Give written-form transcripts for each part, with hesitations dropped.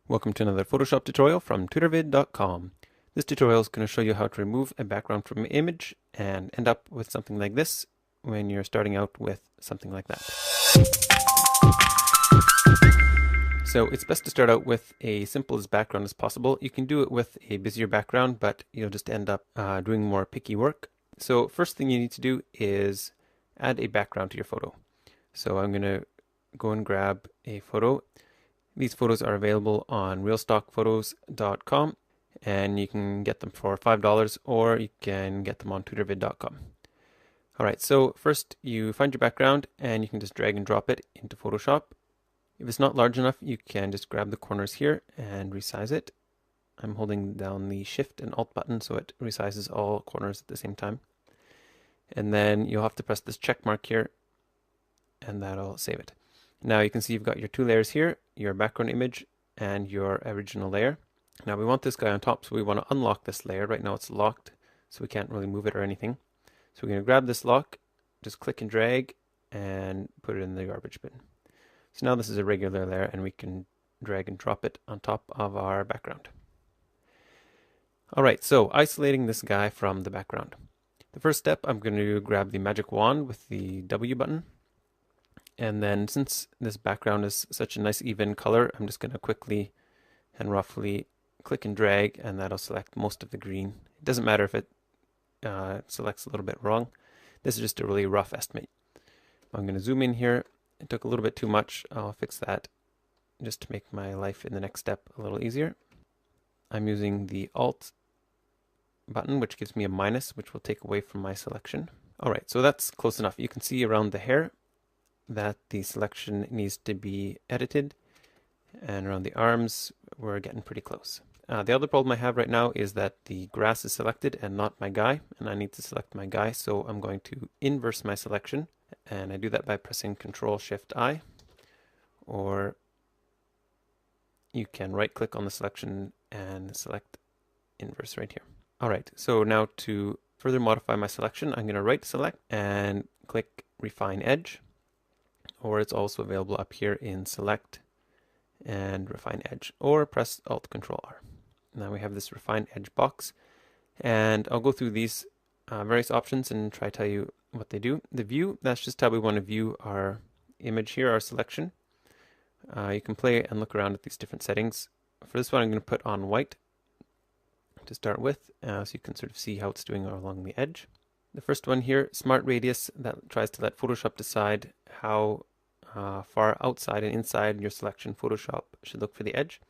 Welcome to another Photoshop tutorial from tutorvid.com. This tutorial is going to show you how to remove a background from an image and end up with something like this when you're starting out with something like that. So it's best to start out with a simple as background as possible. You can do it with a busier background, but you'll just end up doing more picky work. So first thing you need to do is add a background to your photo. So I'm going to go and grab a photo. These photos are available on realstockphotos.com and you can get them for $5 or you can get them on tutorvid.com. Alright, so first you find your background and you can just drag and drop it into Photoshop. If it's not large enough, you can just grab the corners here and resize it. I'm holding down the Shift and Alt button so it resizes all corners at the same time. And then you'll have to press this check mark here and that'll save it. Now you can see you've got your two layers here, your background image and your original layer. Now we want this guy on top, so we want to unlock this layer. Right now it's locked, so we can't really move it or anything. So we're going to grab this lock, just click and drag and put it in the garbage bin. So now this is a regular layer and we can drag and drop it on top of our background. Alright, so isolating this guy from the background. The first step, I'm going to grab the magic wand with the W button. And then since this background is such a nice even color, I'm just going to quickly and roughly click and drag and that'll select most of the green. It doesn't matter if it selects a little bit wrong. This is just a really rough estimate. I'm going to zoom in here. It took a little bit too much. I'll fix that just to make my life in the next step a little easier. I'm using the Alt button, which gives me a minus, which will take away from my selection. Alright, so that's close enough. You can see around the hair that the selection needs to be edited, and around the arms we're getting pretty close. The other problem I have right now is that the grass is selected and not my guy, and I need to select my guy, so I'm going to inverse my selection, and I do that by pressing Ctrl-Shift-I, or you can right click on the selection and select inverse right here. Alright, so now to further modify my selection, I'm going to right select and click Refine Edge. Or it's also available up here in Select and Refine Edge, or press Alt Control R. Now we have this Refine Edge box, and I'll go through these various options and try to tell you what they do. The view, that's just how we want to view our image here, our selection. You can play and look around at these different settings. For this one I'm going to put on white to start with, so you can sort of see how it's doing along the edge. The first one here, Smart Radius, that tries to let Photoshop decide how far outside and inside your selection Photoshop should look for the edge.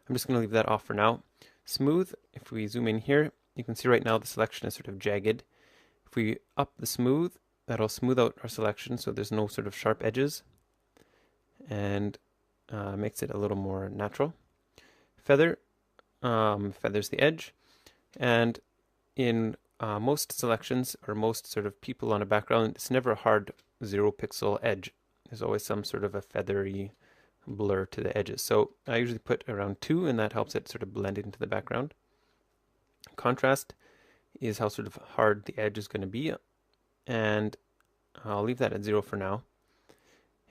I'm just going to leave that off for now. Smooth, if we zoom in here, you can see right now the selection is sort of jagged. If we up the smooth, that'll smooth out our selection so there's no sort of sharp edges and makes it a little more natural. Feather, feathers the edge, and in most selections or most sort of people on a background, it's never a hard 0 pixel edge. There's always some sort of a feathery blur to the edges. So I usually put around 2 and that helps it sort of blend into the background. Contrast is how sort of hard the edge is going to be, and I'll leave that at 0 for now.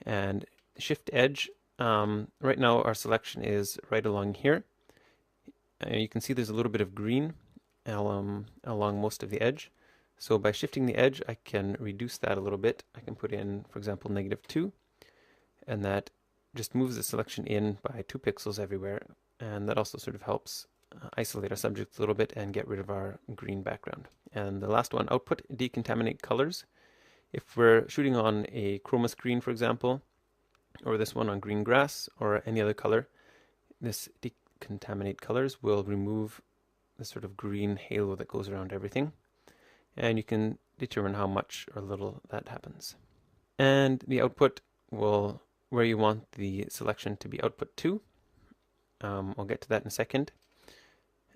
And Shift Edge, right now our selection is right along here. You can see there's a little bit of green along most of the edge. So by shifting the edge, I can reduce that a little bit. I can put in, for example, -2, and that just moves the selection in by 2 pixels everywhere. And that also sort of helps isolate our subject a little bit and get rid of our green background. And the last one, Output, Decontaminate Colors. If we're shooting on a chroma screen, for example, or this one on green grass or any other color, this Decontaminate Colors will remove the sort of green halo that goes around everything. And you can determine how much or little that happens. And the output will, where you want the selection to be output to. I'll get to that in a second.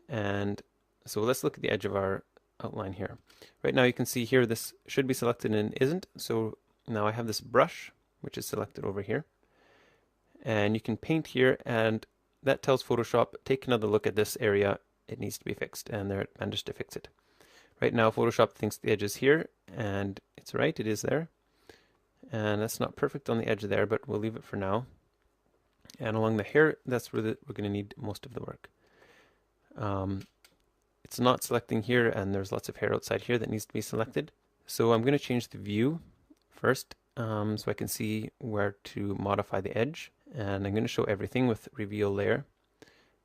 And so let's look at the edge of our outline here. Right now you can see here this should be selected and isn't. So now I have this brush, which is selected over here. And you can paint here, and that tells Photoshop, take another look at this area. It needs to be fixed, and there it managed to fix it. Right now Photoshop thinks the edge is here, and it's right, it is there. And that's not perfect on the edge there, but we'll leave it for now. And along the hair, that's where we're going to need most of the work. It's not selecting here, and there's lots of hair outside here that needs to be selected. So I'm going to change the view first, so I can see where to modify the edge. And I'm going to show everything with reveal layer.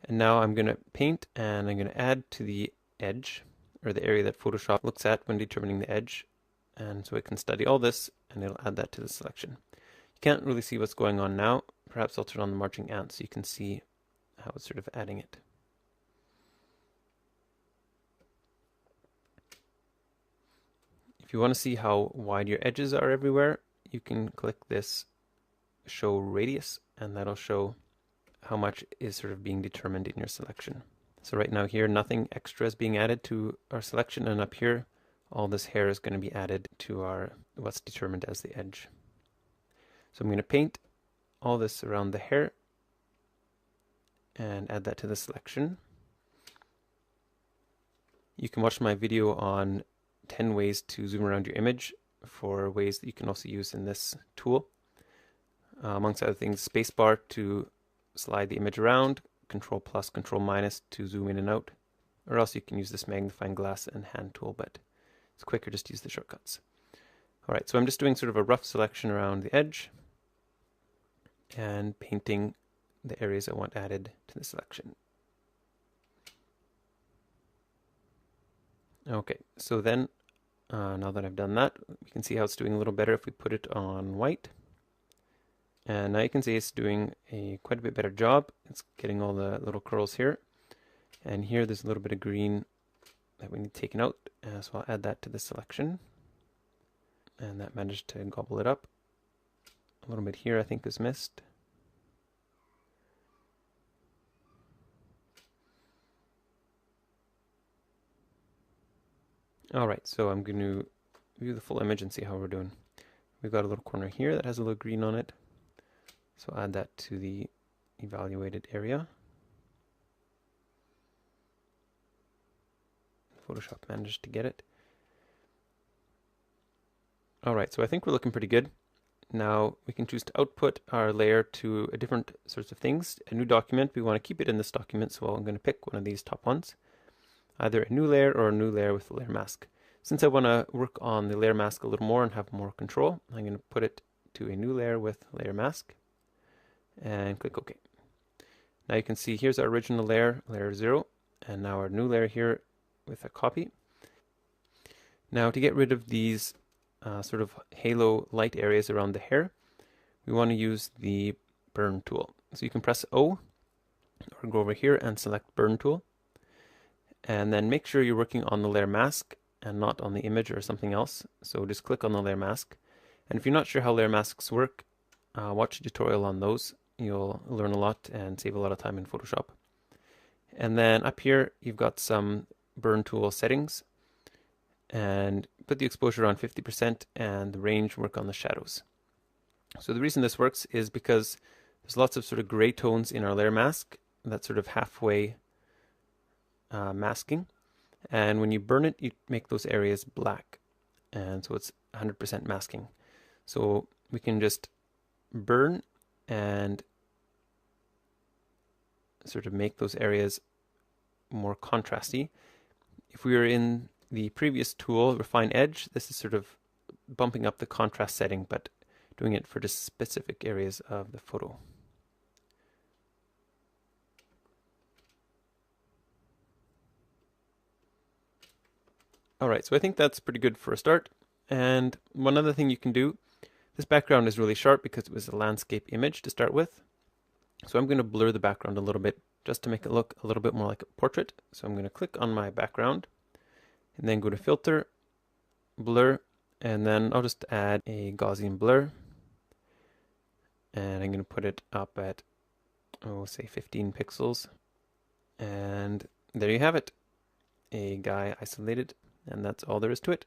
And now I'm going to paint, and I'm going to add to the edge, or the area that Photoshop looks at when determining the edge. And so it can study all this, and it'll add that to the selection. You can't really see what's going on now. Perhaps I'll turn on the marching ant so you can see how it's sort of adding it. If you want to see how wide your edges are everywhere, you can click this show radius, and that'll show how much is sort of being determined in your selection. So right now here, nothing extra is being added to our selection, and up here, all this hair is going to be added to our what's determined as the edge. So I'm going to paint all this around the hair and add that to the selection. You can watch my video on 10 ways to zoom around your image for ways that you can also use in this tool. Amongst other things, spacebar to slide the image around, Control plus, Control minus to zoom in and out, or else you can use this magnifying glass and hand tool, but it's quicker just to use the shortcuts. Alright, so I'm just doing sort of a rough selection around the edge and painting the areas I want added to the selection. Okay, so then now that I've done that, we can see how it's doing a little better if we put it on white. And now you can see it's doing quite a bit better job. It's getting all the little curls here. And here there's a little bit of green that we need taken out. So I'll add that to the selection. And that managed to gobble it up. A little bit here I think is missed. Alright, so I'm going to view the full image and see how we're doing. We've got a little corner here that has a little green on it. So add that to the evaluated area. Photoshop managed to get it. Alright, so I think we're looking pretty good. Now we can choose to output our layer to a different sorts of things. A new document, we want to keep it in this document, so I'm going to pick one of these top ones. Either a new layer or a new layer with a layer mask. Since I want to work on the layer mask a little more and have more control, I'm going to put it to a new layer with layer mask and click OK. Now you can see here's our original layer, layer 0, and now our new layer here with a copy. Now to get rid of these sort of halo light areas around the hair, we want to use the burn tool. So you can press O or go over here and select burn tool. And then make sure you're working on the layer mask and not on the image or something else. So just click on the layer mask. And if you're not sure how layer masks work, watch a tutorial on those. You'll learn a lot and save a lot of time in Photoshop. And then up here, you've got some burn tool settings. And put the exposure on 50% and the range, work on the shadows. So the reason this works is because there's lots of sort of gray tones in our layer mask that's sort of halfway masking, and when you burn it, you make those areas black, and so it's 100% masking. So we can just burn and sort of make those areas more contrasty. If we were in the previous tool, Refine Edge, this is sort of bumping up the contrast setting, but doing it for just specific areas of the photo. Alright, so I think that's pretty good for a start. And one other thing you can do, this background is really sharp because it was a landscape image to start with. So I'm going to blur the background a little bit just to make it look a little bit more like a portrait. So I'm going to click on my background and then go to Filter, Blur, and then I'll just add a Gaussian blur. And I'm going to put it up at, say 15 pixels. And there you have it, a guy isolated. And that's all there is to it.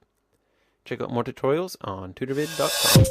Check out more tutorials on tutorvid.com.